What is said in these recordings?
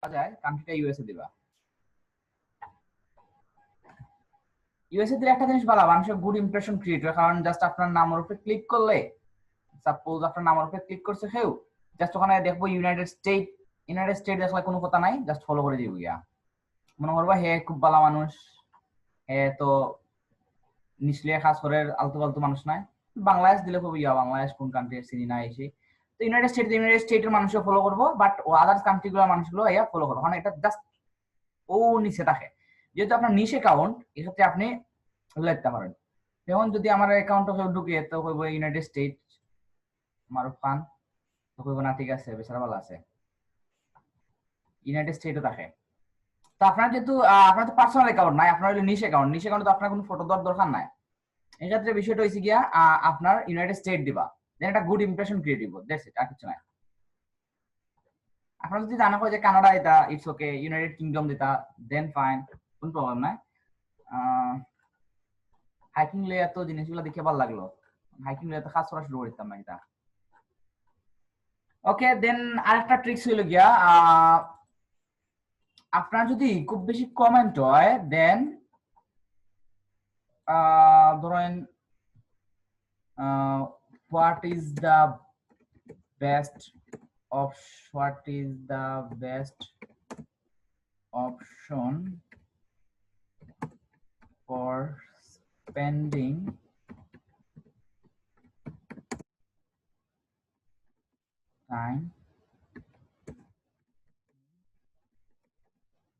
যায় কান্ট্রিটা ইউএসএ দিবা। ইউএসএ দিলে একটা জিনিস ভালো, মানুষের গুড ইমপ্রেশন ক্রিয়েট হয়, কারণ জাস্ট আপনার নামের উপরে ক্লিক করলে, সাপোজ আপনার নামের উপরে ক্লিক করছে কেউ, জাস্ট ওখানে দেখবো ইউনাইটেড স্টেট, ইউনাইটেড স্টেট দেখলে কোনো কথা নাই, জাস্ট ফলো করে দিব গিয়া, মনে করবা হে খুব ভালো মানুষ, হে তো নিচলিয়া খাস করে আলতু ফালতু মানুষ নাই। বাংলাদেশ দিলে খুব ইয়া, বাংলাদেশ কোন কান্ট্রি চিনি না এসে, তো ইউনাইটেড স্টেটের মানুষও ফলো করবো, বাট ও আদার্স কান্ট্রি গুলোর মানুষগুলো ইয়া ফলো করবো, কারণ এটা জাস্ট ও নিচে থাকে। যেহেতু আপনার নিচ অ্যাকাউন্ট, এক্ষেত্রে আপনি লিখতে পারেন। যেমন যদি আমার অ্যাকাউন্টে কেউ ঢুকে তো কইব ইউনাইটেড স্টেট মারুফ খান, তো কইব না ঠিক আছে বেচারা ভালো আছে, ইউনাইটেড স্টেটও থাকে। তো আপনার যেহেতু আপনার তো পার্সোনাল অ্যাকাউন্ট নাই, আপনার হলো নিশ অ্যাকাউন্ট, নিশ অ্যাকাউন্টে তো আপনার কোনো ফটো দেওয়ার দরকার নাই। এক্ষেত্রে বিষয়টা হয়েছে গিয়া আপনার ইউনাইটেড স্টেট দিবা, দেন একটা গুড ইমপ্রেশন ক্রিয়েট দিব, দ্যাটস ইট, আর কিছু নাই। আপনার যদি জানা হয় যে কানাডা দিতা, ইটস ওকে, ইউনাইটেড কিংডম দিতা, দেন ফাইন, কোনো প্রবলেম নাই। হাইকিং লে এত জিনিসগুলো দেখে ভালো লাগলো, হাইকিং লে তো খাস করা শুরু করতাম না এটা। ওকে, দেন আরেকটা ট্রিক্স হইল গিয়া, আপনার যদি খুব বেশি কমেন্ট হয়, দেন ধরেন what is the best option for spending time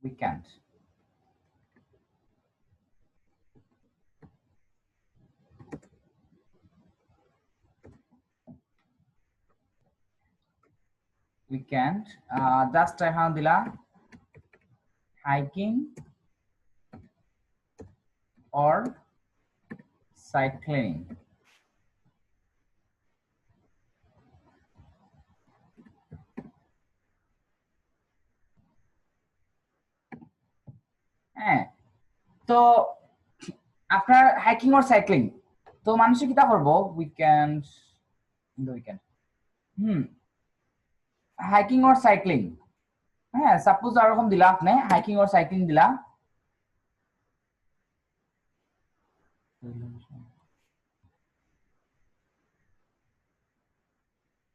weekend? Weekend, just এখানে দিলা hiking or cycling. হ্যাঁ, তো আপনার হাইকিং অর সাইক্লিং, তো মানুষে কিটা করবো উইকেন্ড, হাইকিং অর সাইক্লিং। হ্যাঁ, সাপোজ এরকম দিলা আপনি হাইকিং অর সাইক্লিং দিলা,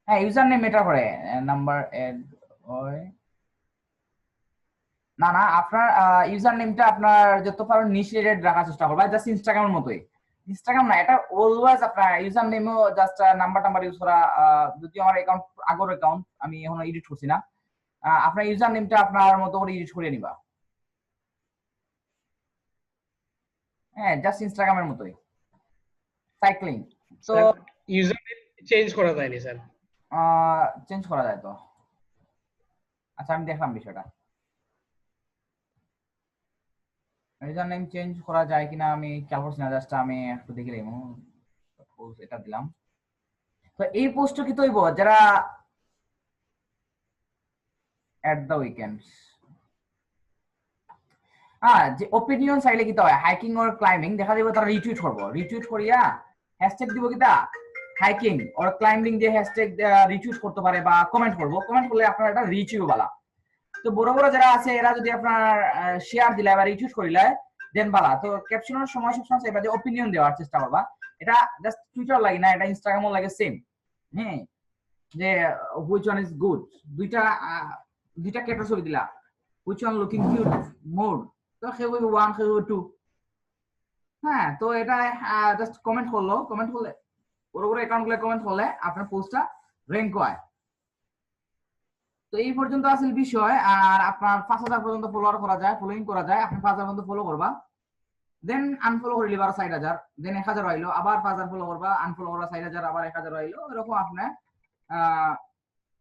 হ্যাঁ ইউজার নেম মেটার করে, নাম্বার এড হয় না, না আপনার ইউজার নেমটা আপনার যত পারেন নিশ রেট রাখার চেষ্টা করবা, জাস্ট ইনস্টাগ্রামের মতোই। ইনস্টাগ্রাম না, এটা অলওয়েজ আপনার ইউজার নেমও জাস্ট নাম্বার ইউজ করা, যদি আমার অ্যাকাউন্ট আগর অ্যাকাউন্ট আমি এখনো এডিট করছি না, আপনার ইউজার নেমটা আপনার মতো করে এডিট করে নিবা, হ্যাঁ জাস্ট ইনস্টাগ্রামের মতোই সাইক্লিং। তো স্যার ইউজার নেম চেঞ্জ করা যায়নি স্যার? চেঞ্জ করা যায় তো, আচ্ছা আমি দেখলাম বিষয়টা, ইউজার নেম চেঞ্জ করা যায় কিনা আমি খেয়াল করছি না, জাস্ট আমি একটু দেখে নিব, এটা দিলাম। তো এই পোস্ট কি তৈব যারা এট দ্য উইকেন্ড, যে ওপিনিয়ন চাইলে কিতা হয়, হাইকিং অর ক্লাইম্বিং দেখা যাবে তারা রিটুইট করবো, রিটুইট করিয়া হ্যাশট্যাগ দিব কিতা হাইকিং অর ক্লাইম্বিং দিয়ে হ্যাশট্যাগ রিটুইট করতে পারে বা কমেন্ট করবো, কমেন্ট করলে আপনার এটা রিচ হইব বালা। তো বড় বড় যারা আছে এরা যদি আপনার শেয়ার দিলে বা রিটুইট করিলে দেন বালা। তো ক্যাপশনের সময় সবসময় চাইবা যে ওপিনিয়ন দেওয়ার চেষ্টা করবা, এটা জাস্ট টুইটার লাগে না, এটা ইনস্টাগ্রামও লাগে সেম। হ্যাঁ, যে হুইচ ওয়ান ইজ গুড, দুইটা দুইটা ক্যাটার ছবি দিলা, হুইচ ওয়ান লুকিং কিউট মোর, তো সে হইব ওয়ান, সে হইব টু। হ্যাঁ, তো এটা জাস্ট কমেন্ট করলো, কমেন্ট করলে বড় বড় অ্যাকাউন্ট গুলো কমেন্ট করলে আপনার পোস্টটা র্যাঙ্ক হয়। তো এই পর্যন্ত আসল বিষয়, আর আপনার 5000 পর্যন্ত ফলোয়ার করা যায়, ফলোইং করা যায়, আপনি 5000 পর্যন্ত ফলো করবা, দেন আনফলো করে লিবার 6000, দেন 1000 হইলো, আবার 5000 ফলো করবা, আনফলো করবা 6000, আবার 1000 হইলো, এরকম আপনি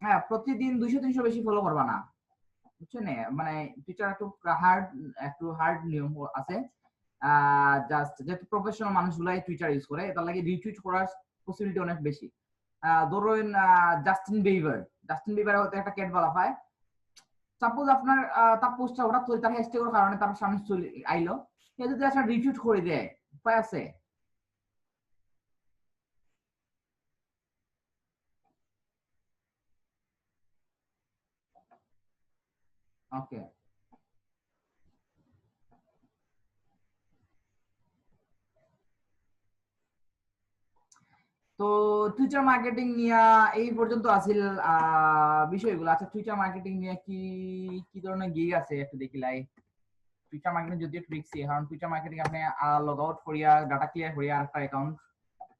হ্যাঁ প্রতিদিন 200-300 বেশি ফলো করবা না, বুঝছেন? মানে টুইটার একটু হার্ড নিয়ম আছে, জাস্ট যেহেতু প্রফেশনাল মানুষগুলাই টুইটার ইউজ করে, তার লাগে রিটুইট করার পসিবিলিটি অনেক বেশি। ধরুন জাস্টিন বিবার হয়তো একটা ক্যাট বলা হয়, সাপোজ আপনার তার পোস্টটা হঠাৎ করে তার হ্যাশট্যাগের কারণে তার সামনে চলে আইলো, সে যদি আসলে রিটুইট করে দেয়, উপায় আছে? ওকে, তো টুইটার মার্কেটিং নিয়ে এই পর্যন্ত আছিল বিষয়গুলো। আচ্ছা, টুইটার মার্কেটিং নিয়ে কি কি ধরনের গিগ আছে একটু দেখি লাই। টুইটার মার্কেটিং যদিও ট্রিক্সই, কারণ টুইটার মার্কেটিং আপনি লগ আউট করিয়া ডাটা ক্লিয়ার করিয়া আরেকটা অ্যাকাউন্ট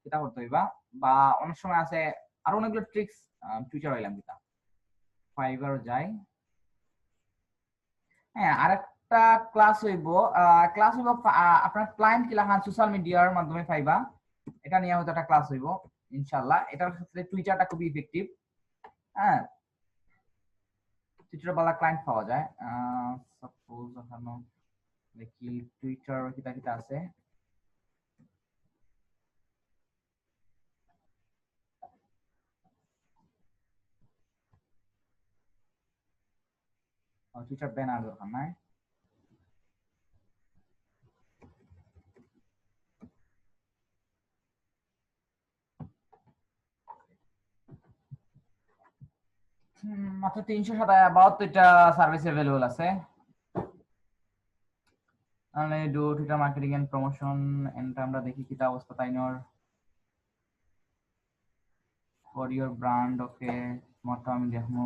এটা করতে হইবা, বা অনেক সময় আছে আরো অনেকগুলো ট্রিক্স। টুইটার হইলাম কিতা ফাইবার যাই। হ্যাঁ, আরেকটা ক্লাস হইব, আপনার ক্লায়েন্ট কিলা খান সোশ্যাল মিডিয়ার মাধ্যমে পাইবা, এটা নিয়ে হয়তো একটা ক্লাস হইব ইনশাআল্লাহ। এটার ক্ষেত্রে টুইটারটা খুবই ইফেক্টিভ। হ্যাঁ, টুইটার বালা ক্লায়েন্ট পাওয়া যায়। সাপোজ এখানে দেখি টুইটার কিতা কিতা আছে। টুইটার ব্যানার দরকার নাই। মাত্র 372টা সার্ভিস অ্যাভেলেবল আছে। মানে do Twitter marketing and promotion and আমরা দেখি কিতা অবস্থা তাইনর ফর ইওর ব্র্যান্ড। ওকে, মাত্র আমি দেখবো।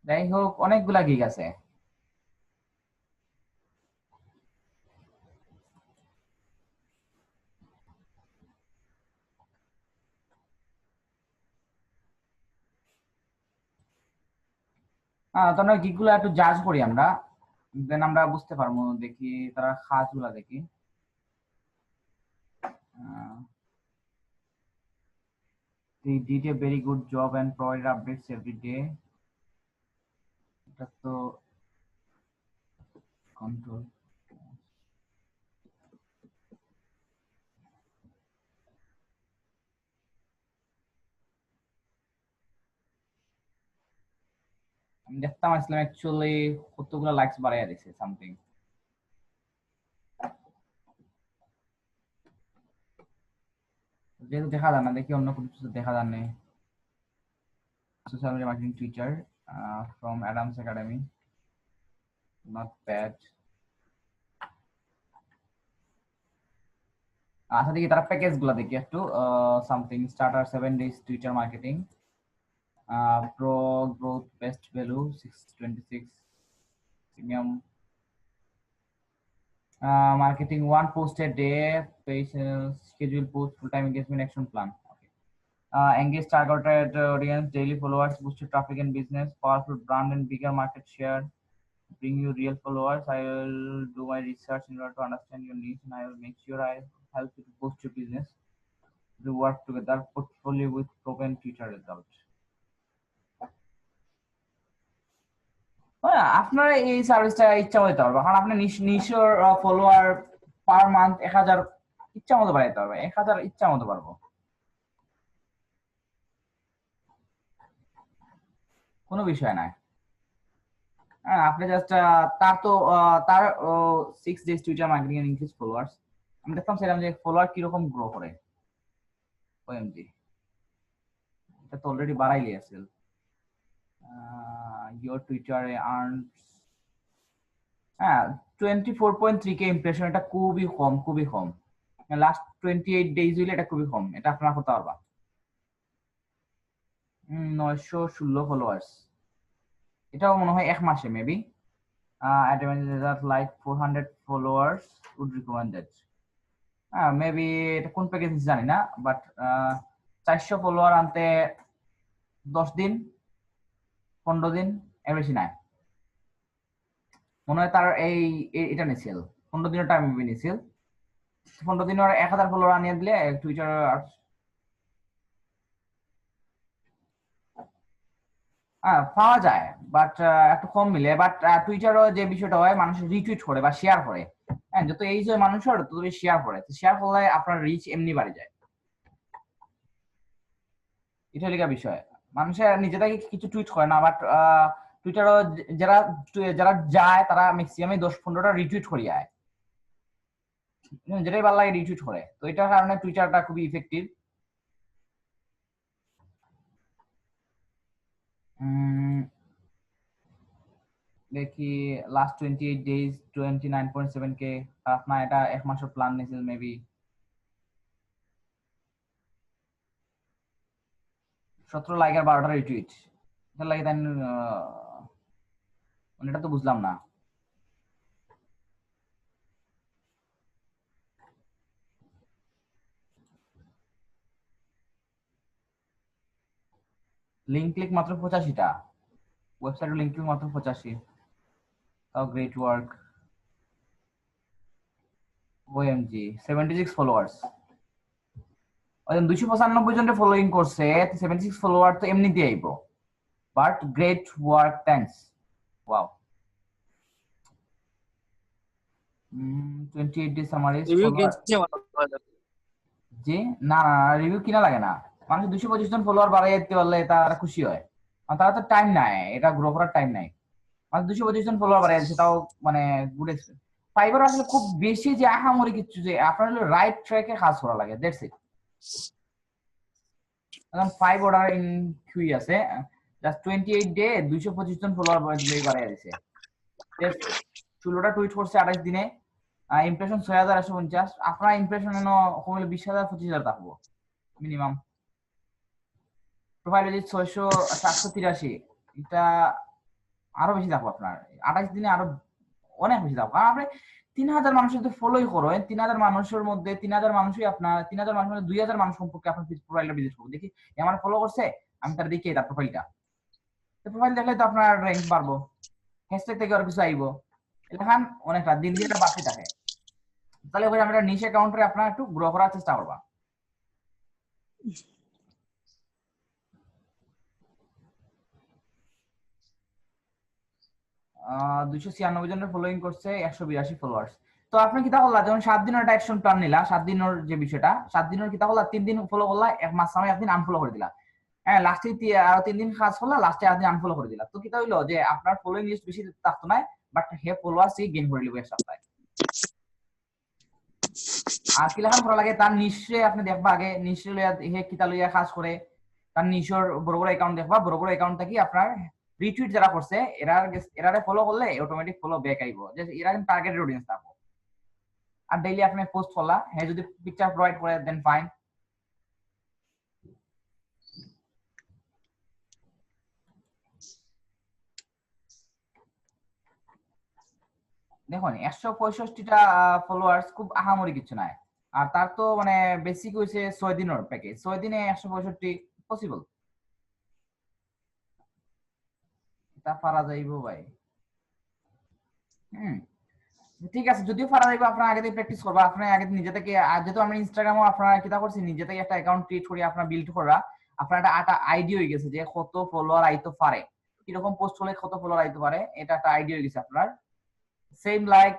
যাই হোক, অনেকগুলা গিগ আছে। তোমরা গিগ গুলা একটু জাজ করি আমরা, দেন আমরা বুঝতে পারবো। দেখি তারা খাস গুলা দেখি। They did a very good job and provided updates every day. এটা তো কন্ট্রোল। আমি দেখতাম আসলাম অ্যাকচুয়ালি কতগুলো লাইকস বাড়াইয়া দিছে সামথিং। যেহেতু দেখা যায় না, দেখি অন্য কোনো কিছু দেখা যায় না। Social media marketing teacher from Adams academy, not bad. আচ্ছা, দেখি তারা প্যাকেজ গুলা দেখি একটু। Something starter 7 days Twitter marketing, pro growth best value 626, premium marketing 1 post a day, page schedule post, full time engagement action plan. Okay. Engage targeted audience, daily followers, boosted traffic and business, powerful brand and bigger market share, bring you real followers. I will do my research in order to understand your needs, and I will make sure I help you to boost your business. We work together, portfolio with proven Twitter results. আপনারা এই সার্ভিসটা ইচ্ছা হইতে পারবে, কারণ আপনি নিশোর follower per month 1000 ইচ্ছা মতো বাড়াইতে পারবে। 1000 ইচ্ছা মতো পারবো, কোনো বিষয় নাই। হ্যাঁ, আপনি জাস্ট তার তো তার 6 days Twitter marketing and increase followers. আমি দেখতাম সেরকম যে ফলোয়ার কিরকম গ্রো করে। ওএমজি, এটা তো অলরেডি বাড়াইলি আছে। ইওর টুইটারে আর্নস, হ্যাঁ 24.3k ইমপ্রেশন। এটা খুবই কম, খুবই কম। লাস্ট 28 days হইলে এটা খুবই কম, এটা আপনারা করতে পারবা। 916 ফলোয়ার্স, এটাও মনে হয় এক মাসে maybe. advantages like 400 followers would recommended. Maybe এটা কোন প্যাকেজ জানি না, বাট 400 ফলোয়ার আনতে 10 দিন 15 দিন এর বেশি নাই মনে হয়। তার এটা নিছিল 15 দিনের টাইম মেবি নিছিল। 15 দিনের 1000 ফলোয়ার আনিয়ে দিলে টুইটার হ্যাঁ পাওয়া যায়, বাট একটু কম মিলে। বাট টুইটারও যে বিষয়টা হয়, মানুষ রিটুইট করে বা শেয়ার করে। হ্যাঁ, যত এই যে মানুষের তত শেয়ার করে, শেয়ার করলে আপনার রিচ এমনি বাড়ে যায়। এটা লেখা বিষয়। মানুষের নিজে থেকে কিছু টুইট করে না, বাট টুইটারও যারা যারা যায় তারা ম্যাক্সিমামই 10-15টা রিটুইট করিয়ে আয়, যেটাই ভালো লাগে রিটুইট করে। তো এটার কারণে টুইটারটা খুবই ইফেক্টিভ। দেখি লাস্ট 28 ডেজ 29.7K। আপনার এটা এক মাসের প্ল্যান নিয়েছিল মেবি। 17 লাইক আর 12টা রিটুইট, এটা লাগে তাই মানে এটা তো বুঝলাম না। লিঙ্ক ক্লিক মাত্র 85টা, ওয়েবসাইটে লিঙ্ক ক্লিক মাত্র 85। তাও গ্রেট ওয়ার্ক। OMG 76 followers. ওই 295 জনের ফলোইং করছে, 76 ফলোয়ার তো এমনিতে আইবো। But great work, thanks. Wow. 28 day summaries review follower. কিনছে আমার। জি, না না, রিভিউ কিনা লাগে না। মানুষ 225 জন ফলোয়ার বাড়াই দিতে পারলে তারা খুশি হয়। আর তারা তো টাইম নাই, এটা গ্রো করার টাইম নাই। মানুষ 225 জন ফলোয়ার বাড়াই দিচ্ছে, তাও মানে গুড এক্সপিরিয়েন্স। ফাইবার আসলে খুব বেশি যে আহামরি কিছু, যে আপনার হলো রাইট ট্র্যাকে কাজ করা লাগে, দ্যাটস ইট। এখন 5 অর্ডার ইন কিউই আছে, জাস্ট 28 ডে 225 জন ফলোয়ার বাড়াই দিছে, দ্যাটস ইট। 16টা টুইট করছে 28 দিনে, ইমপ্রেশন 6150। আপনার ইমপ্রেশন এনো কমলে 20,000 25,000 থাকবো মিনিমাম। Profile visit 783। এটা আরো বেশি থাকবো আপনার 28 দিনে, আরো অনেক বেশি থাকবো। কারণ আপনি 3,000 মানুষের যদি ফলোই করেন, 3,000 মানুষের মধ্যে 3,000 মানুষই আপনার, 3,000 মানুষের মধ্যে 2,000 মানুষ সম্পর্কে আপনার প্রোফাইলটা ভিজিট করবো, দেখি আমার ফলো করছে, আমি তার দেখি তার প্রোফাইলটা। প্রোফাইল দেখলে তো আপনার র্যাঙ্ক বাড়বো, হ্যাশট্যাগ থেকে আরো কিছু আইবো, এখান অনেকটা দিন দিন বাড়তে থাকে। তাহলে এবার আমরা নিশ অ্যাকাউন্টে আপনার একটু গ্রো করার চেষ্টা করবা। 296 জনের ফলোইং করছে, 182 ফলোয়ার্স। তো আপনি কি তাহলে যখন 7 দিনের একটা অ্যাকশন প্ল্যান নিলা, 7 দিনের যে বিষয়টা, 7 দিনের কি তাহলে 3 দিন ফলো করলা, এক মাস সময় একদিন আনফলো করে দিলা। হ্যাঁ, লাস্টে আরো 3 দিন কাজ করলা, লাস্টে একদিন আনফলো করে দিলা। তো কি হইলো যে আপনার ফলোইং লিস্ট বেশি থাকতো না, বাট হে ফলোয়ার্সই গেইন করে লিবে এক সপ্তাহে। আর কি লেখান করা লাগে, তার নিশ্চয় আপনি দেখবা আগে নিশ্চয় হে কিতা লইয়া কাজ করে, তার নিজের বড় বড় অ্যাকাউন্ট দেখবা, বড় বড় অ্যাকাউন্ট থেকে আপনার রিটুইট যারা করছে এরারে ফলো করলে অটোমেটিক ফলো ব্যাক আইবো, যে এরা কিন্তু টার্গেটেড অডিয়েন্স থাকবো। আর ডেইলি আপনি পোস্ট করলা, হ্যাঁ যদি পিকচার প্রোভাইড করে দেন ফাইন। দেখুন 165টা ফলোয়ার্স খুব আহামরি কিছু নাই। আর তার তো মানে বেসিক হইছে 6 দিনের প্যাকেজ, 6 দিনে 165 পসিবল। তা পারা যাইবো ভাই। হুম, ঠিক আছে, যদিও পারা যাইবো, আপনার আগে থেকে প্র্যাকটিস করবা। আপনার আগে নিজে থেকে, আর যেহেতু আমি ইনস্টাগ্রামও আপনারা কিতা করছি, নিজে থেকে একটা অ্যাকাউন্ট ক্রিয়েট করে আপনার বিল্ড করা, আপনার একটা আইডিয়া হয়ে গেছে যে কত ফলোয়ার আইতে পারে, কিরকম পোস্ট হলে কত ফলোয়ার আইতে পারে, এটা একটা আইডিয়া হয়ে গেছে আপনার। সেম লাইক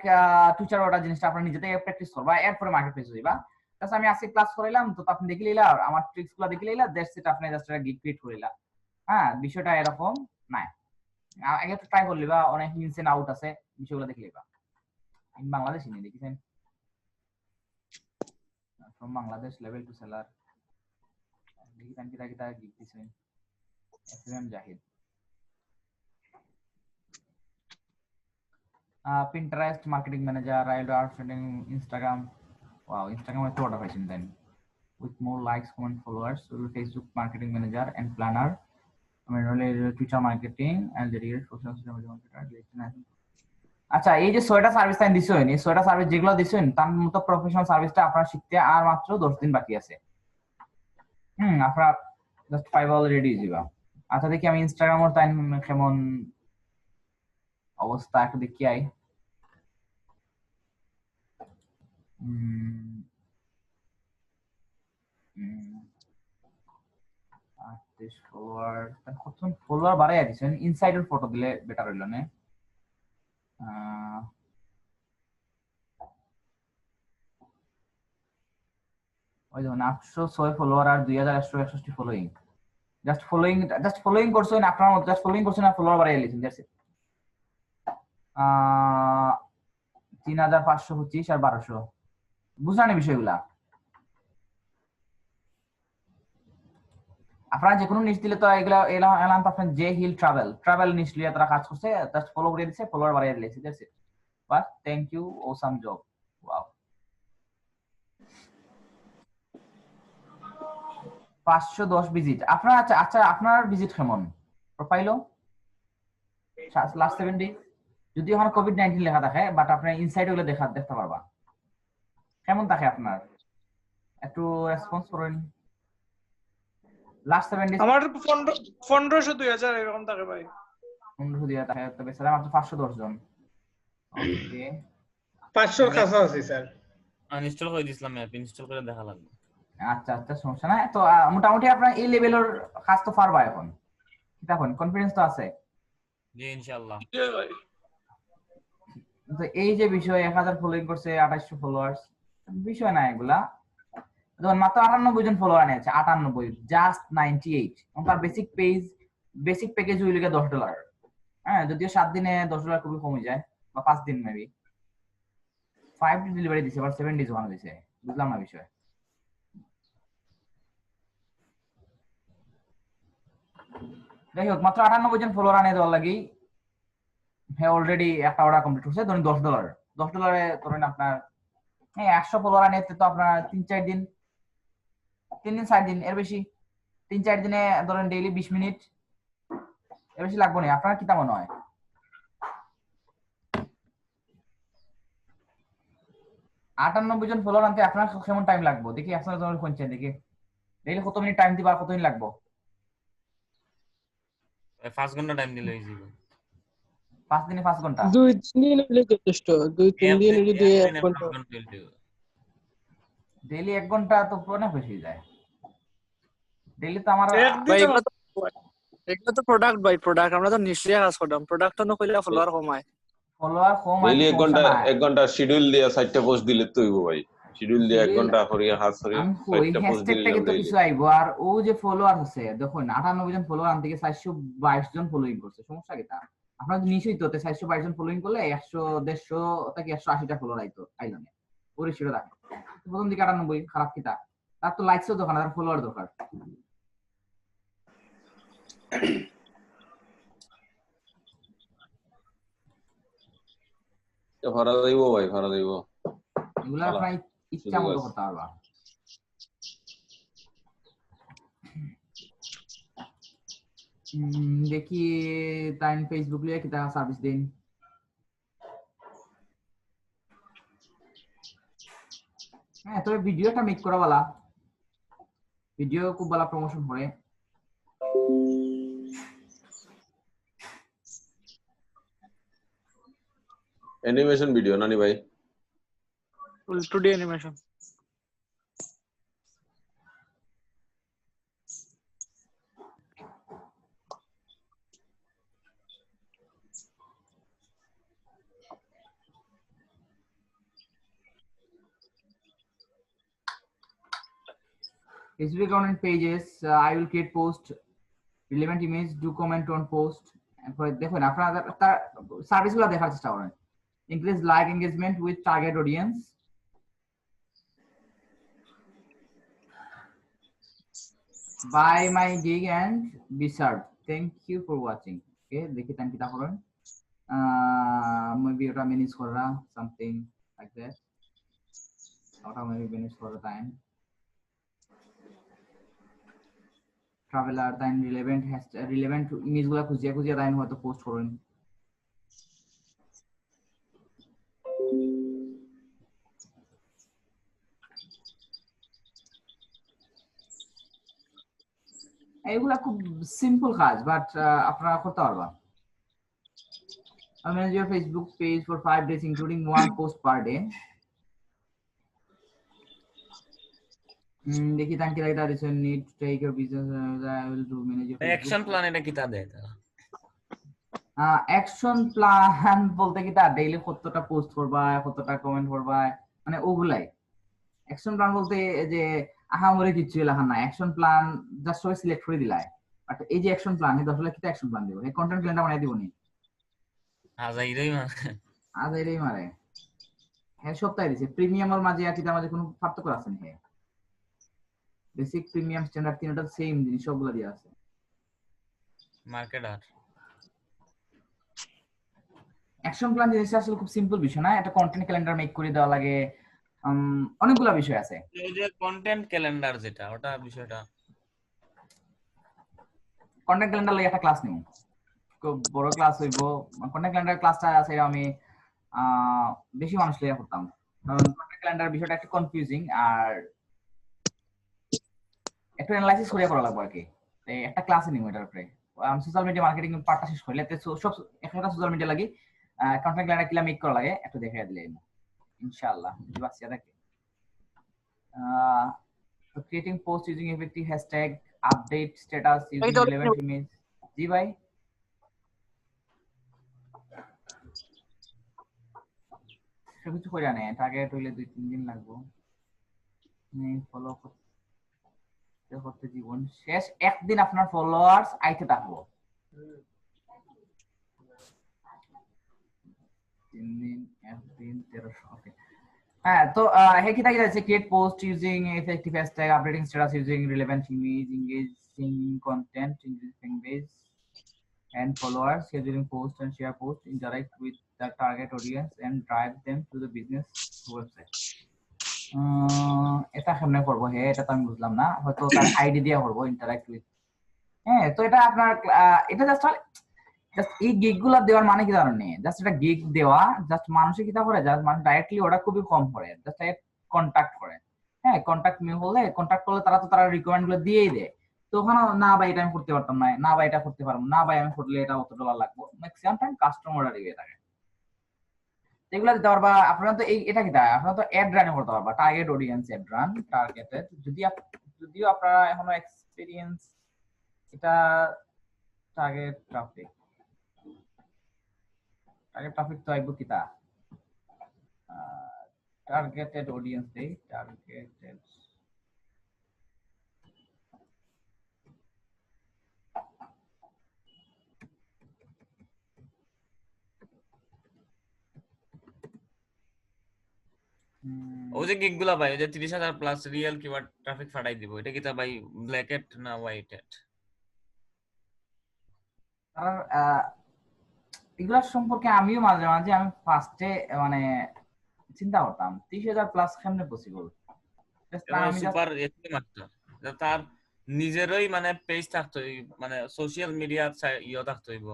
টুইটার ওটা জিনিসটা আপনার নিজে থেকে প্র্যাকটিস করবা, এরপরে মার্কেট প্লেস হইবা। জাস্ট আমি আজকে ক্লাস করাইলাম, তো আপনি দেখে লইলা, আর আমার ট্রিক্স গুলো দেখে লইলা, দ্যাটস ইট। আপনি জাস্ট একটা গিগ ক্রিয়েট করিলা। হ্যাঁ, বিষয়টা এরকম নাই। আগে একটু ট্রাই করে লিবা, অনেক ইনস এন্ড আউট আছে, বিষয়গুলো দেখে লিবা। আমি বাংলাদেশি নি, দেখেছেন, from Bangladesh level two seller, দেখি তান কিতা কিতা গিগ দিছেন। FM Zahid, Pinterest marketing manager, I'll art setting, Instagram. Wow, Instagram এ তো অর্ডার পাইছেন দেন। With more likes, comment, followers, Facebook marketing manager and planner. I mean, really Twitter marketing and the social media marketer. আচ্ছা, এই যে 6টা service time দিছেন, এই 6টা সার্ভিস যেগুলো দিছেন, তার মতো প্রফেশনাল সার্ভিসটা আপনার শিখতে আর মাত্র 10 দিন বাকি আছে। আপনার জাস্ট 5 অলরেডি দিবা। আচ্ছা, দেখি আমি ইনস্টাগ্রামের টাইম কেমন অবস্থা একটু দেখি আই। 36 ফলোয়ার, কত ফলোয়ার বাড়াইয়া দিছেন, ইনসাইডের ফটো দিলে বেটার হইল না। ওই দেখুন 806 ফলোয়ার আর 2161 ফলোইং। জাস্ট ফলোইং করছেন আপনার মতো, জাস্ট ফলোইং করছেন আর ফলোয়ার বাড়াইয়া দিয়েছেন, দ্যাটস ইট। 3525 আর 1200, বুঝলেন এই বিষয়গুলা? আপনারা যে কোনো নিচ দিলে তো এগুলা এলাম তো আপনার যে হিল ট্রাভেল নিচ লিয়ে তারা কাজ করছে, জাস্ট ফলো করে দিচ্ছে, ফলোয়ার বাড়াইয়া দিয়েছে, that's it. But thank you, awesome job, wow. 510 visit আপনার। আচ্ছা আচ্ছা, আপনার ভিজিট কেমন প্রোফাইলও লাস্ট 7 ডে? যদি এখন কোভিড-19 লেখা থাকে, বাট আপনি ইনসাইড গুলো দেখতে পারবা কেমন থাকে আপনার, একটু রেসপন্স করেন। লাস্ট 7 ডে আমার 1500 2000 এরকম থাকে ভাই। 1500 দিয়া থাকে, তবে স্যার মাত্র 510 জন। ওকে 500 কাছাকাছি স্যার। আনইনস্টল করে দিছিলাম, অ্যাপ ইনস্টল করে দেখা লাগবে। আচ্ছা আচ্ছা, সমস্যা নাই তো। মোটামুটি আপনার এই লেভেলের কাজ তো পারবা এখন, দেখুন কনফিডেন্স তো আছে। জি ইনশাআল্লাহ। তো এই যে বিষয় 1000 ফলোইং করছে, 2800 ফলোয়ার্স, বিষয় না এগুলা। যখন মাত্র 98 জন ফলোয়ার নিয়েছে, 98, জাস্ট 98। তার বেসিক প্যাকেজ হইল $10। হ্যাঁ, যদিও 7 দিনে $10 খুবই কমে যায়, বা 5 দিন মেবি। 5 ডে ডেলিভারি দিছে, আবার 7 ডেজ ওয়ান দিছে, বুঝলাম না বিষয়। যাই হোক, মাত্র 98 জন ফলোয়ার আনিয়ে দেওয়ার লাগি হ্যাঁ অলরেডি একটা অর্ডার কমপ্লিট করছে। ধরুন $10 ধরেন আপনার, হ্যাঁ 100 ফলোয়ার আনিয়ে তো আপনার 3-4 দিন, 3-4 দিন, এর বেশি 3-4 দিনে ধরেন ডেইলি 20 মিনিট, এর বেশি লাগবে না। আপনার কি তা মনে হয়? 98 জন ফলোয়ার আনতে আপনার কেমন টাইম লাগবে দেখি, আপনার জন্য কোন চাই দেখি, ডেইলি কত মিনিট টাইম দিবা, কতদিন লাগবে? 5 ঘন্টা টাইম দিলে হয়ে যাবে। 5 দিনে 5 ঘন্টা? 2-3 দিন হলে যথেষ্ট। 2-3 দিন যদি 1 ঘন্টা ডেইলি 1 ঘন্টা তো অনেক বেশি যায়। ডেইলি তো আমার ভাই এগুলো তো প্রোডাক্ট ভাই, প্রোডাক্ট আমরা তো নিশ্চয়ই কাজ করতাম, প্রোডাক্ট তো কইলা ফলোয়ার কমায়। ফলোয়ার কম ডেইলি আছে, 1 সমস্যা ঘন্টা নাই। 1 ঘন্টা শিডিউল দিয়ে 4টা পোস্ট দিলে তো হইব ভাই। শিডিউল দিয়ে 1 ঘন্টা করিয়া হাত করিয়া আমি কই 4টা পোস্ট দিলে হ্যাশট্যাগটাকে তো ডেইলি। কিছু আইবো। আর ও যে ফলোয়ার আছে দেখুন, 98 জন ফলোয়ার আন থেকে 422 জন ফলোইং করছে, সমস্যা কি তা? আপনার নিশ্চয়ই তো 422 জন ফলোইং করলে 100 150 থেকে 180টা ফলোয়ার আইলো না, ওরে সেটা দেখে প্রথম দিকে 98, খারাপ কি তা? তার তো লাইকসও দরকার না, তার ফলোয়ার দরকার। ভাড়া দেব ভাই, ভাড়া দেব। এগুলা আপনার ইচ্ছা মতো করতে পারবা। দেখি তাই ফেসবুক লিয়ে কি তা সার্ভিস দিন। হ্যাঁ, তবে ভিডিওটা মেক করা বালা, ভিডিও খুব ভালো প্রমোশন করে। অ্যানিমেশন ভিডিও নানি ভাই, ফুল 2D animation. Facebook account and pages, I will create post, relevant image, do comment on post। দেখুন আপনারা তার সার্ভিসগুলো দেখার চেষ্টা করেন। increase like engagement with target audience, buy my gig and be served, thank you for watching। ওকে, দেখি তান কিটা করেন। maybe ওটা ম্যানেজ করা something like that, ওটা maybe ম্যানেজ করা টাইম ট্রাভেলার তাই রিলেভেন্ট ইমেজগুলো খুঁজিয়া তাই হয়তো পোস্ট করেন। এগুলা খুব সিম্পল কাজ, বাট আপনারা করতে পারবা। Manage your Facebook page for 5 days including 1 post per day, দেখি তাঙ্কি লাইটা দিছে need to take your business I will do manage your action plan এটা কিতা দেয় তারা? অ্যাকশন প্ল্যান বলতে কি তার ডেইলি কতটা পোস্ট করবা, কতটা কমেন্ট করবা, মানে ওগুলাই। অ্যাকশন প্ল্যান বলতে যে আহামরি কিছু লেখা না, অ্যাকশন প্ল্যান জাস্ট সবাই সিলেক্ট করে দিলাই। বাট এই যে অ্যাকশন প্ল্যান, এই আসলে কি অ্যাকশন প্ল্যান দিব, এই কন্টেন্ট প্ল্যানটা বানাই দিবনি হাজাইরাই মানে আজ এরই মারে। হ্যাঁ সপ্তাহে দিছে প্রিমিয়ামের মাঝে আর কিটার মাঝে কোনো পার্থক্য আছে না? হ্যাঁ বেসিক প্রিমিয়াম স্ট্যান্ডার্ড তিনটা সেম জিনিস সবগুলো দিয়ে আছে। মার্কেটার অ্যাকশন প্ল্যান জিনিসটা আসলে খুব সিম্পল বিষয় না, একটা কন্টেন্ট ক্যালেন্ডার মেক করে দেওয়া লাগে, অনেকগুলো বিষয় আছে। এই যে কন্টেন্ট ক্যালেন্ডার যেটা ওটা বিষয়টা কন্টেন্ট ক্যালেন্ডার লাগে একটা ক্লাস নিব, খুব বড় ক্লাস হইব। কন্টেন্ট ক্যালেন্ডার ক্লাসটা আছে আমি বেশি মানুষ লিয়ে করতাম, কারণ কন্টেন্ট ক্যালেন্ডার বিষয়টা একটু কনফিউজিং আর একটু অ্যানালাইসিস করে করা লাগবে আর কি। এই একটা ক্লাসে নিব এটার উপরে। আমি সোশ্যাল মিডিয়া মার্কেটিং পার্টটা শেষ করলে সব একটা সোশ্যাল মিডিয়া লাগি কন্টেন্ট ক্যালেন্ডার কিলা মেক করা লাগে একটু দেখাই দিলে ইনশাআল্লাহ যদি বাঁচিয়া থাকে। Creating post using effective hashtag, update status using এইটা রিলেভেন্ট ইমেজ। জি ভাই কিছু করে আনে, টার্গেট হইলে 2-3 দিন লাগবে, ফলো করতে করতে জীবন শেষ। একদিন আপনার ফলোয়ার্স আইতে থাকবো, 3 দিন, একদিন 1300। ওকে হ্যাঁ, তো হে কি থাকে যাচ্ছে create post using effective hashtag, updating status using relevant image, engaging content, increasing base and followers, scheduling posts and share posts, interact with the target audience and drive them to the business website. এটা কেমনে করবো? হে এটা তো আমি বুঝলাম না, হয়তো তার আইডি দিয়ে করবো ইন্টারঅ্যাক্ট উইথ। হ্যাঁ তো এটা আপনার এটা জাস্ট এই গিগ গুলা দেওয়ার মানে কি জানেন? জাস্ট এটা গিগ দেওয়া, জাস্ট মানুষে কিতা করে, জাস্ট মানুষ ডাইরেক্টলি ওটা খুবই কম করে, জাস্ট কন্টাক্ট করে। হ্যাঁ কন্টাক্ট মি হলে কন্টাক্ট করলে তারা তো তারা রিকমেন্ড গুলো দিয়েই দেয়। তো ওখানে না ভাই এটা আমি করতে পারতাম না, না ভাই এটা করতে পারবো না, ভাই আমি করলে এটা অত ডলার লাগবে, ম্যাক্সিমাম টাইম কাস্টমার অর্ডার দিয়ে থাকে। এগুলা দিতে পারবা। আপনারা তো এটা কি দেয়, আপনারা তো অ্যাড রান করতে পারবা, target audience add run, targeted. যদিও আপনারা এখনো এক্সপেরিয়েন্স এটা টার্গেট ট্রাফিক তো আইবো কিতা টার্গেটেড অডিয়েন্স দেই, টার্গেটেড ওই যে গিগ গুলা ভাই, ওই যে 30,000 প্লাস রিয়েল কিওয়ার্ড ট্রাফিক ফাটাই দিব, এটা কিতা ভাই ব্ল্যাক এট না হোয়াইট এট? আর এগুলা সম্পর্কে আমিও মাঝে মাঝে আমি ফার্স্টে মানে চিন্তা করতাম 30,000 প্লাস কেমনে পসিবল। আমি সুপার এতে মাত্র তার নিজেরই মানে পেজ থাকতো, মানে সোশ্যাল মিডিয়ার ইয়ে থাকতো হইব,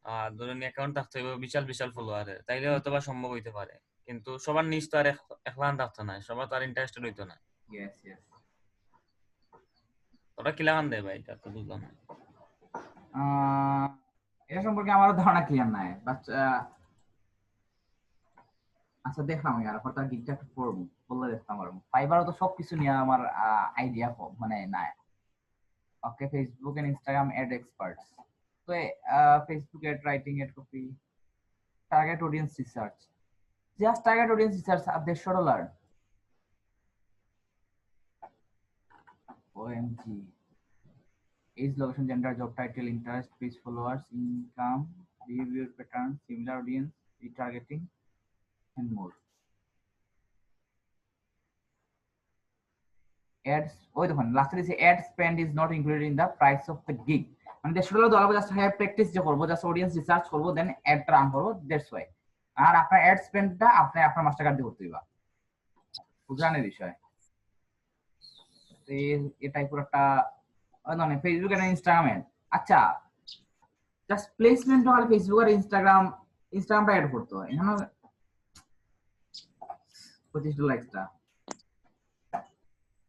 আর ধরুন অ্যাকাউন্ট থাকতো হইব বিশাল বিশাল ফলোয়ারে, তাইলে হয়তো বা সম্ভব হইতে পারে। কিন্তু সবার নিজ তো আর একলান থাকতো না, সবার তো আর ইন্টারেস্টেড হইতো না। ইয়েস ইয়েস ওরা কিলাগান দেয় ভাই, এটা তো বুঝলাম না। এটা সম্পর্কে আমারও ধারণা ক্লিয়ার নাই, বাট আচ্ছা দেখলাম আর পর তার গিগটা একটু পড়বো, বললে দেখতাম আর ফাইবারও তো সবকিছু নিয়ে আমার আইডিয়া মানে নাই। Okay Facebook and Instagram ad experts, তো Facebook ad writing, ad copy, target audience research, just target audience research $150। OMG, age, location, gender, job title, interest, page followers, income, behavior patterns, similar audience, retargeting, and more. Ads, ওই দেখুন লাস্টে দিছে ad spend is not included in the price of the gig, মানে $150 ধরবো, just হ্যাঁ practice যে করবো, just audience research করবো, দেন অ্যাড রান করবো, দ্যাটস ওয়াই। আর আপনার অ্যাড স্পেন্ডটা আপনি আপনার মাস্টার কার্ড দিয়ে করতে দিবা, বুঝানোর বিষয়। এটাই পুরো একটা মানে ফেসবুক আর ইনস্টাগ্রাম এড। আচ্ছা জাস্ট প্লেসমেন্ট হলে ফেসবুক আর ইনস্টাগ্রামটা অ্যাড করতে হয়, এখানে $25 extra.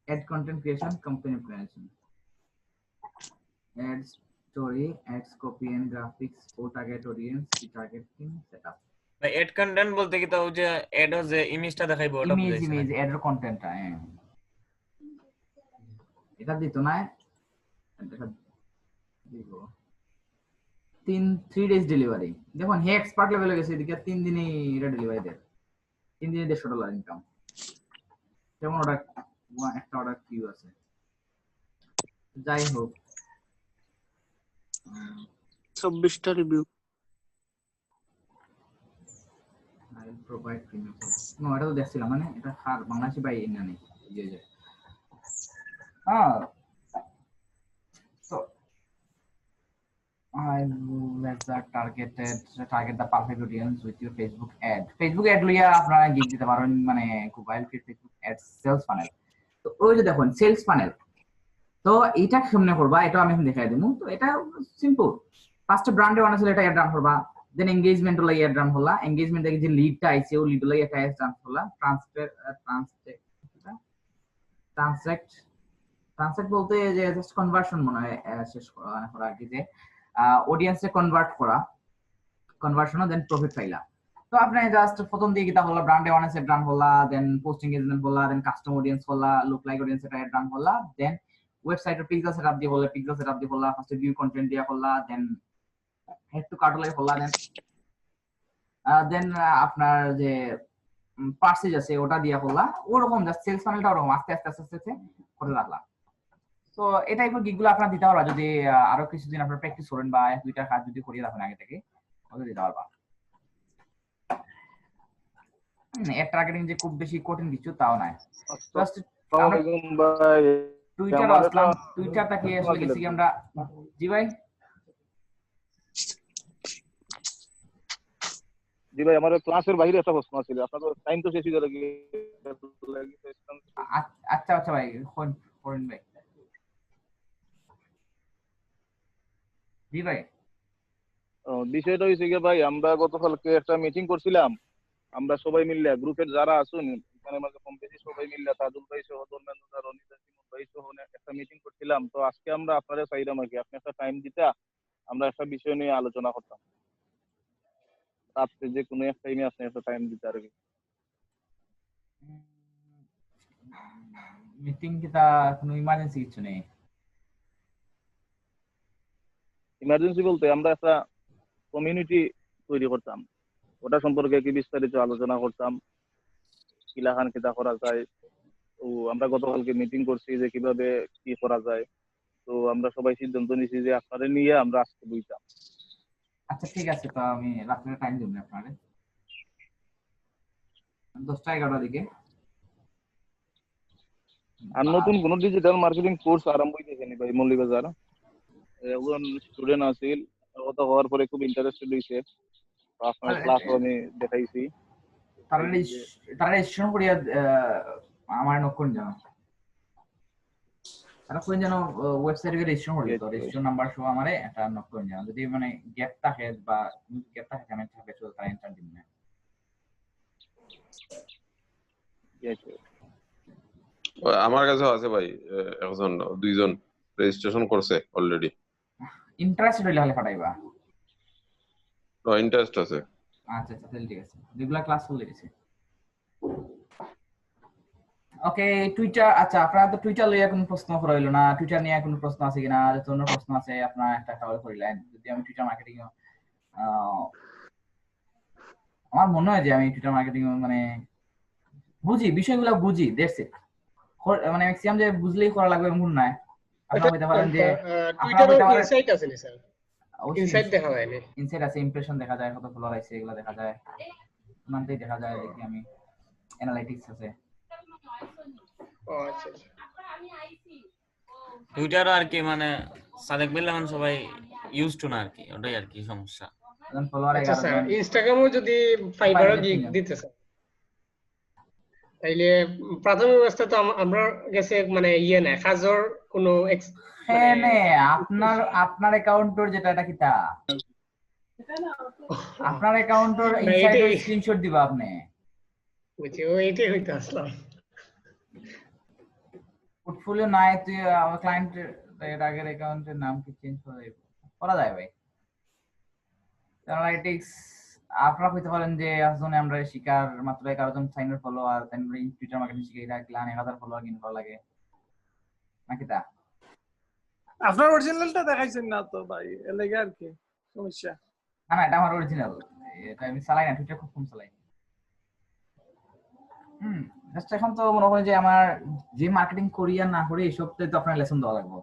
Ad content creation, company planation, ad story, ads copy and graphics for target audience, retargeting setup. ভাই এড কন্টেন্ট বলতে কি, তো ওই যে এড যে ইমেজটা দেখাইবো ওটা বুঝাইছে। ইমেজ অ্যাড এর কন্টেন্টটা, এটা দিত না, এটা দিব 3 days ডেলিভারি। দেখুন হে এক্সপার্ট লেভেলে গেছে, এদিকে 3 দিনই এটা ডেলিভারি দেয়, 3 দিনে $150 ইনকাম। যেমন অর্ডার একটা অর্ডার কিউ আছে। যাই হোক 24টা review. I will provide premium service. No, এটা তো দেখছিলাম, মানে এটা হার বাংলাদেশি বাই না নেই যে so I let the target the perfect audience with your Facebook ad লইয়া আপনারা গিগ দিতে পারেন, মানে mobile feed Facebook ad sales funnel. তো ওই যে দেখুন সেলস ফানেল, তো এটা কেমনে করবা এটা আমি এখন দেখাই দেবো। তো এটা সিম্পল, ফার্স্টে ব্র্যান্ডে বানাইছিল এটা অ্যাড রান করবা, দেন এনগেজমেন্ট লাগি অ্যাড রান করলা, এনগেজমেন্ট থেকে যে লিডটা আইছে ও লিড লাগি একটা অ্যাড রান করলা, ট্রান্সলেট বলতে যে জাস্ট কনভার্সন মনে হয় শেষ করা আর কি, যে অডিয়েন্সে কনভার্ট করা, কনভার্সন দেন প্রফিট পাইলা। তো আপনি জাস্ট প্রথম দিয়ে কিতা হলো ব্র্যান্ড অ্যাওয়ারনেস এড রান হলা, দেন পোস্ট এনগেজমেন্ট হলা, দেন কাস্টম অডিয়েন্স হলা, লুক লাইক অডিয়েন্স এটা এড রান হলা, দেন ওয়েবসাইটের পিক্সেল সেটআপ দিয়ে হলা, পিক্সেল সেটআপ দিয়ে হলা, ফার্স্টে ভিউ কন্টেন্ট দিয়া হলা, দেন হেড টু কার্ট লাগে হলা, দেন আপনার যে পার্সেজ আছে ওটা দিয়া হলা। ওরকম জাস্ট সেলস ফানেলটা ওরকম আস্তে আস্তে আস্তে আস্তে করে রাখলা। তো এই টাইপের গিগগুলো আপনারা দিতে পারবা যদি আরো কিছুদিন আপনারা প্র্যাকটিস করেন বা এক দুইটা কাজ যদি করিয়ে রাখেন আগে থেকে, ওটা দিতে পারবা। এর টার্গেটিং যে খুব বেশি কঠিন কিছু তাও নাই। জাস্ট আমরা টুইটার আসলাম, টুইটারটা কি আসলে গেছি কি আমরা। জি ভাই আমার ক্লাসের বাইরে একটা প্রশ্ন ছিল, আপনাদের টাইম তো শেষ হয়ে গেল। আচ্ছা আচ্ছা ভাই করেন ভাই। জি ভাই বিষয়টা হয়েছে কি ভাই, আমরা গতকালকে একটা মিটিং করছিলাম, আমরা সবাই মিললে গ্রুপের যারা আছেন এখানে আমাদের কম বেশি সবাই মিললে তাজুল ভাই সহ ধর্মেন্দ্র রনিতা ভাই সহ একটা মিটিং করছিলাম। তো আজকে আমরা আপনাদের চাইলাম আর কি, আপনি একটা টাইম দিতে আমরা একটা বিষয় নিয়ে আলোচনা করতাম। রাত্রে যে কোনো এক টাইমে আপনি একটা টাইম দিতে আর কি। মিটিং কি তা কোনো ইমার্জেন্সি কিছু নেই? ইমার্জেন্সি বলতে আমরা একটা কমিউনিটি তৈরি করতাম, ওটা সম্পর্কে কি বিস্তারিত আলোচনা করতাম, কিলাখান কিতা করা যায়। তো আমরা গতকালকে মিটিং করছি যে কিভাবে কি করা যায়। তো আমরা সবাই সিদ্ধান্ত নিয়েছি যে আপনাদের নিয়ে আমরা আজকে বইতাম। আচ্ছা ঠিক আছে, তো আমি রাত্রে টাইম দেব না আপনারে 10টা-11টার দিকে। আর নতুন কোন ডিজিটাল মার্কেটিং কোর্স আরম্ভ হইতেছে নি ভাই মৌলভীবাজার? এখন স্টুডেন্ট আছিল, কথা হওয়ার পরে খুব ইন্টারেস্টেড হইছে, আপনার ক্লাসও আমি দেখাইছি। তারা রেজিস্ট্রেশন করিয়া আমার নকন জানো, তারা কোন জানো ওয়েবসাইটে রেজিস্ট্রেশন করিয়া, তো রেজিস্ট্রেশন নাম্বার সহ আমারে একটা নকন জানো, যদি মানে গ্যাপ থাকে বা গ্যাপ থাকে কমেন্ট থাকে তো তারা এন্টার দিবেন না। আমার কাছেও আছে ভাই, একজন দুইজন রেজিস্ট্রেশন করছে অলরেডি। ইন্টারেস্টেড হইলে হলে পাঠাইবা। ইন্টারেস্ট আছে। আচ্ছা আচ্ছা তাহলে ঠিক আছে, রেগুলার ক্লাস হয়ে গেছে। ওকে টুইটার, আচ্ছা আপনারা তো টুইটার লইয়া কোনো প্রশ্ন করাইলো না, টুইটার নিয়ে কোনো প্রশ্ন আছে কিনা, যদি অন্য প্রশ্ন আছে আপনারা একটা কল করিলেন। যদি আমি টুইটার মার্কেটিং আমার মনে হয় যে আমি টুইটার মার্কেটিং মানে বুঝি, বিষয়গুলো বুঝি, দ্যাটস ইট। মানে ম্যাক্সিমাম যে বুঝলেই করা লাগবে এমন না। আপনারা বলতে পারেন যে টুইটারে ইনসাইট আছে নি স্যার? ইনসাইট দেখা যায় না, ইনসাইট আছে, ইমপ্রেশন দেখা যায়, কত ফলোয়ার আছে এগুলো দেখা যায়, মানতেই দেখা যায়। দেখি আমি অ্যানালাইটিক্স আছে। ও আচ্ছা টুইটার আর কি মানে সাদেক বিল এখন সবাই ইউজ টু না আর কি, ওটাই আর কি সমস্যা। এখন ফলোয়ার আচ্ছা 11 স্যার, জন। ইনস্টাগ্রামও যদি ফাইবারও দিতে স্যার তাইলে প্রাথমিক অবস্থায় তো আমরা গেছে মানে ইয়ে না কাজর কোনো হ্যাঁ আপনার অ্যাকাউন্টের যেটা এটা কিটা আপনার অ্যাকাউন্টের ইনসাইডের স্ক্রিনশট দিবা আপনি, বুঝছি ও এইটাই হইতে আসলাম। পোর্টফোলিও নাই তুই আমার ক্লায়েন্ট এর আগের অ্যাকাউন্টের নাম কি চেঞ্জ করা যায় ভাই? অ্যানালাইটিক্স আপনারা কইতে পারেন যে আসলে আমরা শিকার মাত্র 11 জন সাইনার ফলোয়ার, দেন টুইটার মার্কেটিং শিখে এটা ক্লান 1000 ফলোয়ার কিনতে লাগে। নাকি তা? আপনার অরিজিনালটা দেখাইছেন না তো ভাই, এর লাগি আর কি সমস্যা। না না, এটা আমার অরিজিনাল, এটা আমি চালাই না, টুইটার খুব কম চালাই। জাস্ট এখন তো মনে করেন যে আমার যে মার্কেটিং করি আর না করি এইসব তো আপনার লেসন দেওয়া লাগবে।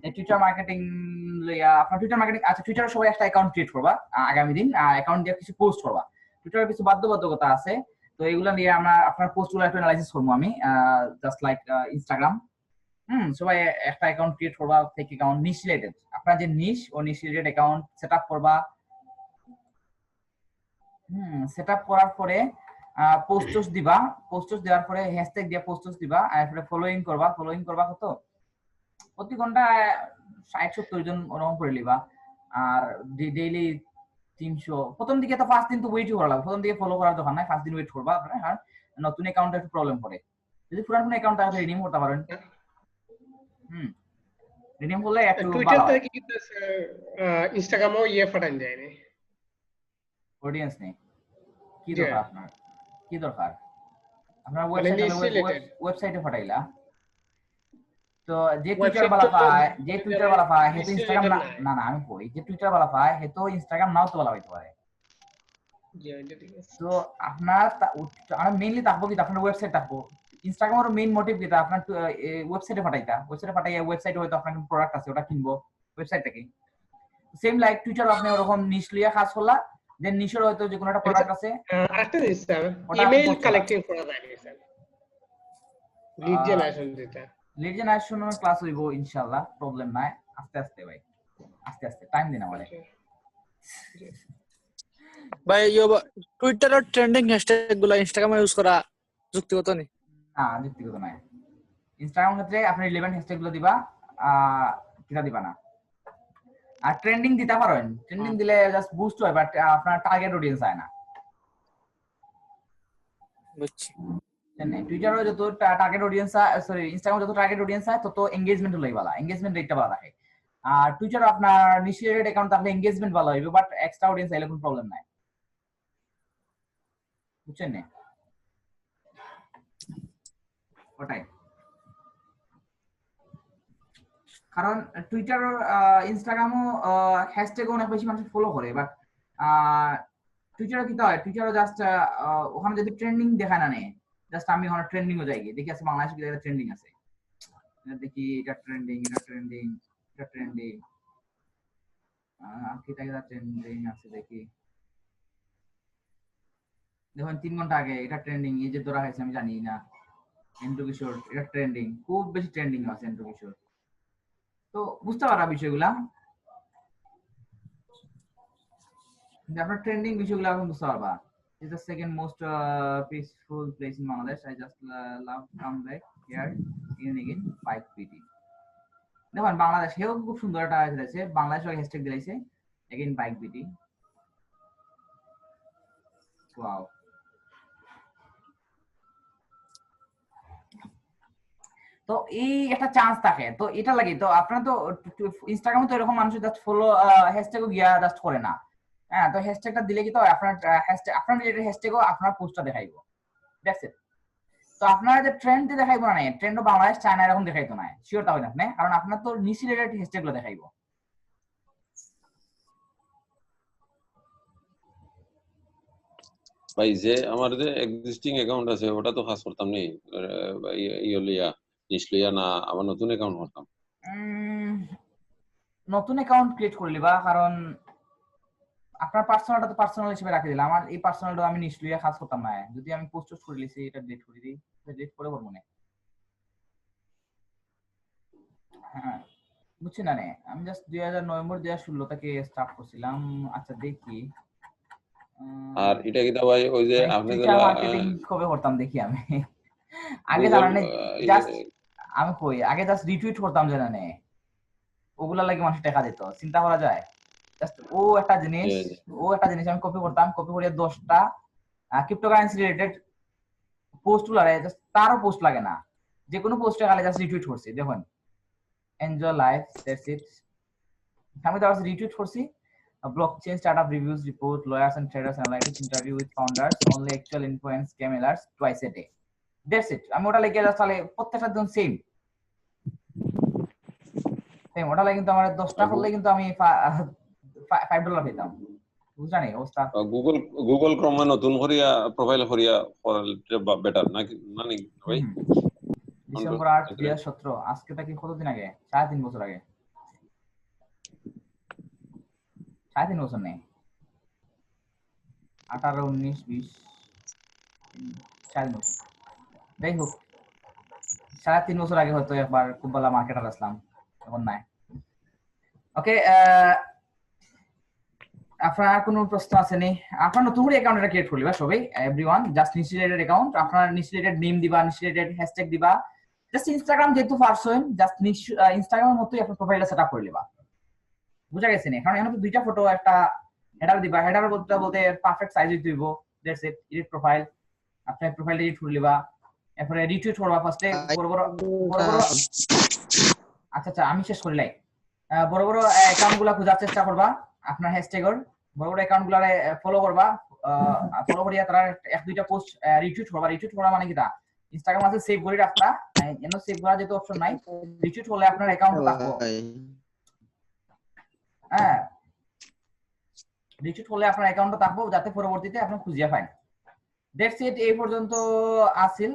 এই টুইটার মার্কেটিং আপনার টুইটার মার্কেটিং, আচ্ছা টুইটারে সবাই একটা অ্যাকাউন্ট ক্রিয়েট করবা আগামী দিন, অ্যাকাউন্ট দিয়ে কিছু পোস্ট করবা। টুইটারে কিছু বাধ্যবাধকতা আছে, তো এগুলো নিয়ে আমরা আপনার পোস্টগুলো একটু অ্যানালাইসিস করবো আমি, জাস্ট লাইক ইনস্টাগ্রাম। সবাই একটা অ্যাকাউন্ট ক্রিয়েট করবা, ফেক অ্যাকাউন্ট, নিশ রিলেটেড, আপনার যে নিশ ও নিশ রিলেটেড অ্যাকাউন্ট সেটআপ করবা। সেটআপ করার পরে পোস্টস দিবা, পোস্টস দেওয়ার পরে হ্যাশট্যাগ দিয়ে পোস্টস দিবা, আর পরে ফলোইং করবা কত প্রতি ঘন্টায় 60-70 জন ওরকম করে লিবা। আর ডেইলি 300। প্রথম দিকে তো ফার্স্ট দিন তো ওয়েটই করা লাগবে, প্রথম দিকে ফলো করার দরকার নাই, ফার্স্ট দিন ওয়েট করবা। আর নতুন অ্যাকাউন্টে একটু প্রবলেম পড়ে, যদি পুরান অ্যাকাউন্ট তাহলে রিডিম করতে পারেন। রিডিম করলে একটু টুইটার ভালো হয়। থেকে কিন্তু ইনস্টাগ্রামও ইয়ে ফাটান যায় না, অডিয়েন্স নেই, কি জি। দরকার আপনার, কি দরকার আপনার মানে niche related। ওয়েবসাইটে ফাটাইলা তো যে Website টুইটার বালা তো পায়, যে টুইটার বালা পায় হে তো niche ইনস্টাগ্রাম related না, নাই। না না আমি কই যে টুইটার বালা পায় হে তো ইনস্টাগ্রাম নাও তো বালা হইতে পারে। জি, এটা ঠিক আছে। তো আপনার আমরা মেইনলি থাকবো কি আপনার ওয়েবসাইট থাকবো। ইনস্টাগ্রামের মেইন মোটিভ কি আপনার ওয়েবসাইটে ফাটাইয়া ওয়েবসাইটে হয়তো আপনার প্রোডাক্ট আছে ওটা কিনবো ওয়েবসাইট থেকে। সেম লাইক টুইটার আপনি ওরকম নিশ লিয়া কাজ করলা, দেন নিশের হয়তো যে কোনো একটা প্রোডাক্ট আছে আরেকটা জিনিস স্যার, ওটা ইমেইল post করা। কালেক্টিং করা যায় না স্যার, লিড জেনারেশন যেটা। লিড জেনারেশনের ক্লাস হইব ইনশাআল্লাহ, প্রবলেম নাই, আস্তে আস্তে ভাই, আস্তে আস্তে টাইম দিন আমাদের। ভাই টুইটারের ট্রেন্ডিং হ্যাশট্যাগ গুলা ইনস্টাগ্রামে ইউজ করা যুক্তিগত নেই? না যুক্তিগত নাই। ইনস্টাগ্রাম ক্ষেত্রে আপনি রিলেভেন্ট হ্যাশট্যাগ গুলো দিবা, কিটা দিবা না। আর ট্রেন্ডিং দিতে পারেন, ট্রেন্ডিং দিলে জাস্ট বুস্ট হয়, বাট আপনার টার্গেট অডিয়েন্স হয় না। বুঝছি। টুইটারে যত টার্গেট অডিয়েন্স, সরি ইনস্টাগ্রামে যত টার্গেট অডিয়েন্স হয় তত এঙ্গেজমেন্ট হলেই ভালো, এঙ্গেজমেন্ট রেটটা ভালো থাকে। আর টুইটারে আপনার নিশিয়েটেড অ্যাকাউন্ট থাকলে এঙ্গেজমেন্ট ভালো হইবে, বাট এক্সট্রা অডিয়েন্স আইলে কোনো প্রবলেম নাই, বুঝছেন না? ওটাই কারণ টুইটার ইনস্টাগ্রামও হ্যাশট্যাগ অনেক বেশি মানুষ ফলো করে, বাট টুইটারে কি হয়, টুইটারে জাস্ট ওখানে যদি ট্রেন্ডিং দেখায় না নেই, জাস্ট আমি ওখানে ট্রেন্ডিং ও যাই দেখি আছে বাংলাদেশে কি ট্রেন্ডিং আছে, দেখি এটা ট্রেন্ডিং এটা ট্রেন্ডিং এটা ট্রেন্ডিং কিটা ট্রেন্ডিং আছে দেখি, দেখুন 3 ঘন্টা আগে এটা ট্রেন্ডিং, এই যে ধরা হয়েছে আমি জানি না, এন্ড্রু কিশোর এটা ট্রেন্ডিং, খুব বেশি ট্রেন্ডিং আছে এন্ড্রু কিশোর। তো বুঝতে পারা বিষয়গুলা, আপনার ট্রেন্ডিং বিষয়গুলো এখন বুঝতে পারবা। It's the second most peaceful place in Bangladesh. I just love come back here again 5 PT. দেখুন বাংলাদেশ হেও খুব সুন্দর একটা আছে, বাংলাদেশ হ্যাশট্যাগ দিলাইছে again 5 PT. ওয়াও। তো এই একটা চান্স থাকে, তো এটা লাগে। তো আপনারা তো ইনস্টাগ্রামে তো এরকম মানুষ জাস্ট ফলো হ্যাশট্যাগও গিয়া জাস্ট করে না, হ্যাঁ। তো হ্যাশট্যাগটা দিলে কি তো আপনার হ্যাশট্যাগ আপনার রিলেটেড হ্যাশট্যাগও আপনার পোস্টটা দেখাইবো, দ্যাটস ইট। তো আপনারা যে ট্রেন্ড দেখাইবো না, ট্রেন্ডও বাংলাদেশ চায়না এরকম দেখাইতো না, শিওর তাহলে আপনি, কারণ আপনার তো নিশ রিলেটেড হ্যাশট্যাগুলো দেখাইবো। ভাই যে আমার যে এক্সিস্টিং অ্যাকাউন্ট আছে ওটা তো কাজ করতাম নেই, ইয়া নিশ্চয়ই না, আবার নতুন অ্যাকাউন্ট করতাম। নতুন অ্যাকাউন্ট ক্রিয়েট করে লিবা, কারণ আপনার পার্সোনালটা তো পার্সোনাল হিসেবে রাখি দিলাম। আমার এই পার্সোনালটা আমি নিশ্চয়ই কাজ করতাম না, যদি আমি পোস্ট করে লিছি এটা ডিলিট করে দিই, ডিলিট করে করব না, হ্যাঁ বুঝছি না নে। আমি জাস্ট নভেম্বর 2016 থেকে স্টার্ট করছিলাম। আচ্ছা দেখি, আর এটা কি ভাই ওই যে আপনি টুইটার মার্কেটিং কবে করতাম দেখি আমি, আগে জানা নেই, জাস্ট আমি কই আগে জাস্ট রিটুইট করতাম জানা নেই, ওগুলা লাগে মানুষ টাকা দিত, চিন্তা করা যায়। জাস্ট ও একটা জিনিস আমি কপি করতাম, কপি করে 10টা ক্রিপ্টোকারেন্সি রিলেটেড পোস্ট গুলারে জাস্ট তারও পোস্ট লাগে না, যে কোনো পোস্টে খালি জাস্ট রিটুইট করছি, দেখুন এনজয় লাইফ দ্যাটস ইট। আমি তো রিটুইট করছি, blockchain startup reviews report, lawyers and traders analytics interview with founders, only actual info and scam alerts twice a day, that's it। আমি ওটা লিখে জাস্ট তাহলে প্রত্যেকটা দিন সেম, সেম ওটা লাগে কিন্তু আমার 10টা করলে কিন্তু আমি $5 পেতাম বুঝলা নি অবস্থা গুগল গুগল ক্রমে নতুন করিয়া প্রোফাইল করিয়া বেটার নাকি না নি ভাই ডিসেম্বর 8 2017 আজকে তা কি কতদিন আগে 3.5 বছর আগে 3.5 বছর নেই 18 19 20 4 বছর যাই হোক 3.5 বছর আগে হয়তো একবার খুব ভালো মার্কেটার আসলাম এখন নাই ওকে আপনার কোনো প্রশ্ন আছে নি আপনার নতুন করে অ্যাকাউন্টটা ক্রিয়েট করলিবা সবাই এভরিওয়ান জাস্ট নিশ্চিলেটেড অ্যাকাউন্ট আপনার নিশ্চিলেটেড নেম দিবা নিশ্চিলেটেড হ্যাশট্যাগ দিবা জাস্ট ইনস্টাগ্রাম যেহেতু ফার্স্ট হইন জাস্ট ইনস্টাগ্রামের মতোই আপনার প্রোফাইলটা সেটআপ করে লিবা বুঝা গেছে নি কারণ এখানে তো দুইটা ফটো একটা হেডার দিবা হেডার বলতে পারফেক্ট সাইজ হইতে হইব দ্যাটস ইট এডিট প্রোফাইল আপনার প্রোফাইলটা এডিট করে লিবা এরপরে রিটুইট করবা ফার্স্টে বড় বড় আচ্ছা আমি শেষ করি লাই বড় বড় অ্যাকাউন্টগুলো খোঁজার চেষ্টা করবা আপনার হ্যাশট্যাগের বড় বড় অ্যাকাউন্টগুলোরে ফলো করবা ফলো করিয়া তারা এক দুইটা পোস্ট রিটুইট করা মানে কি তা ইনস্টাগ্রাম আছে সেভ করে রাখলা এনো সেভ করা যেতে অপশন নাই রিটুইট হলে আপনার অ্যাকাউন্ট থাকবে হ্যাঁ রিটুইট হলে আপনার অ্যাকাউন্টটা থাকবে যাতে পরবর্তীতে আপনি খুঁজিয়া পান দ্যাটস ইট এই পর্যন্ত আসিল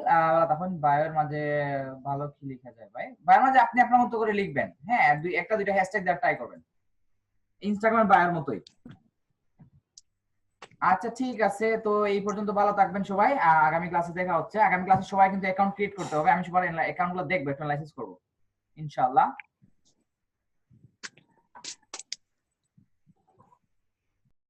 তখন বায়োর মাঝে ভালো কি লেখা যায় বায়োর মাঝে আপনি আপনার মতো করে লিখবেন হ্যাঁ একটা দুইটা হ্যাশট্যাগ দিয়ে ট্রাই করবেন ইনস্টাগ্রাম বায়োর মতোই আচ্ছা ঠিক আছে তো এই পর্যন্ত ভালো থাকবেন সবাই আগামী ক্লাসে দেখা হচ্ছে আগামী ক্লাসে সবাই কিন্তু অ্যাকাউন্ট ক্রিয়েট করতে হবে আমি সবার অ্যাকাউন্টগুলো দেখবো একটা লাইসেন্স করব ইনশাআল্লাহ